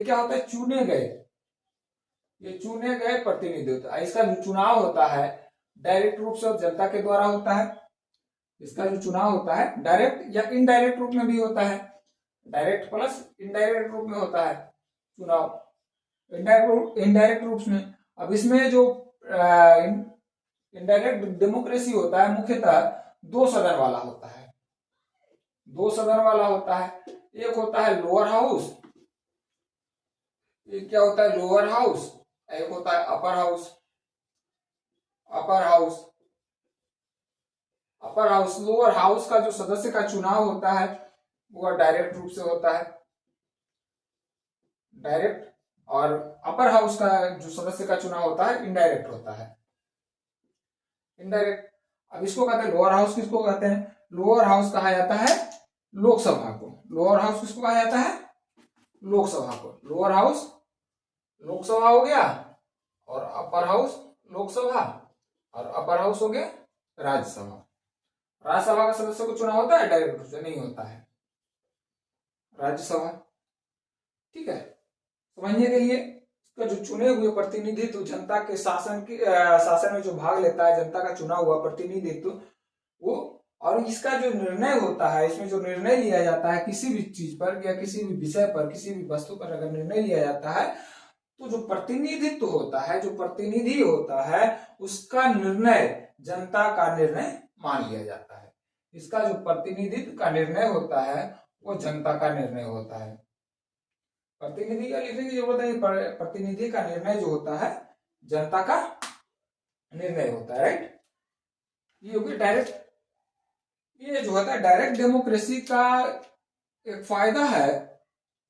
ये क्या होता है, चुने गए, ये चुने गए प्रतिनिधि होता है। इसका जो चुनाव होता है डायरेक्ट रूप से जनता के द्वारा होता है। इसका जो चुनाव होता है डायरेक्ट या इनडायरेक्ट रूप में भी होता है, डायरेक्ट प्लस इनडायरेक्ट रूप में होता है चुनाव, इनडायरेक्ट रूप में। अब इसमें जो इनडायरेक्ट डेमोक्रेसी होता है मुख्यतः दो सदन वाला होता है, दो सदन वाला होता है। एक होता है लोअर हाउस, ये क्या होता है लोअर हाउस, एक होता है upper house. Upper house, upper house, lower house का जो सदस्य का चुनाव होता है वो डायरेक्ट रूप से होता है, डायरेक्ट। और अपर हाउस का जो सदस्य का चुनाव होता है इनडायरेक्ट होता है, इनडायरेक्ट। अब इसको कहते हैं लोअर हाउस, किसको कहते हैं, लोअर हाउस कहा जाता है लोकसभा को। लोअर हाउस किसको कहा जाता है, लोकसभा को। लोअर हाउस लोकसभा हो गया, और अपर हाउस लोकसभा, और अपर हाउस हो गया राज्यसभा। राज्यसभा का सदस्य को चुनाव होता है डायरेक्ट रूप से, नहीं होता है राज्यसभा। ठीक है, समझने के लिए इसका जो चुने हुए प्रतिनिधित्व जनता के शासन में जो भाग लेता है, जनता का चुना हुआ प्रतिनिधित्व वो, और इसका जो निर्णय होता है, इसमें जो निर्णय लिया जाता है किसी भी चीज पर या किसी भी विषय पर, किसी भी वस्तु पर अगर निर्णय लिया जाता है तो जो प्रतिनिधित्व होता है, जो प्रतिनिधि होता है, उसका निर्णय जनता का निर्णय मान लिया जाता है। इसका जो प्रतिनिधित्व का निर्णय होता है वो जनता का निर्णय होता है। प्रतिनिधि का लिखने की जरूरत है, प्रतिनिधि का निर्णय जो होता है जनता का निर्णय होता है, राइट। ये हो गया डायरेक्ट, ये जो होता है डायरेक्ट डेमोक्रेसी का एक फायदा है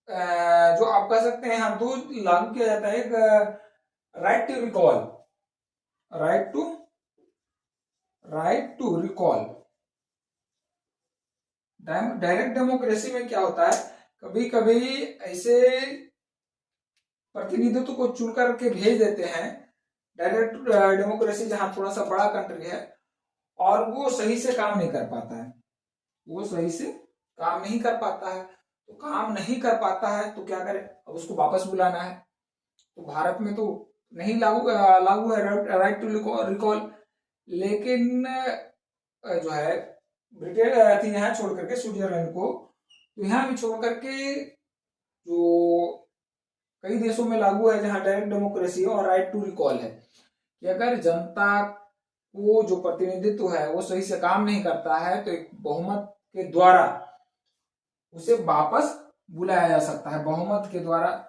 जो आप कह सकते हैं, यहाँ दो लागू किया जाता है। एक right to recall, right to recall. Direct democracy में क्या होता है, कभी कभी ऐसे प्रतिनिधित्व को चुन करके भेज देते हैं, डायरेक्ट डेमोक्रेसी जहां थोड़ा सा बड़ा कंट्री है और वो सही से काम नहीं कर पाता है, वो सही से काम नहीं कर पाता है, तो काम नहीं कर पाता है तो क्या करे, अब उसको वापस बुलाना है। तो भारत में तो नहीं लागू है राइट टू रिकॉल, लेकिन जो है ब्रिटेन थी यहाँ छोड़ करके स्विट्जरलैंड को, तो यहाँ भी छोड़ करके जो कई देशों में लागू है जहां डायरेक्ट डेमोक्रेसी है और राइट टू रिकॉल है, कि अगर जनता को जो प्रतिनिधित्व है वो सही से काम नहीं करता है तो एक बहुमत के द्वारा उसे वापस बुलाया जा सकता है, बहुमत के द्वारा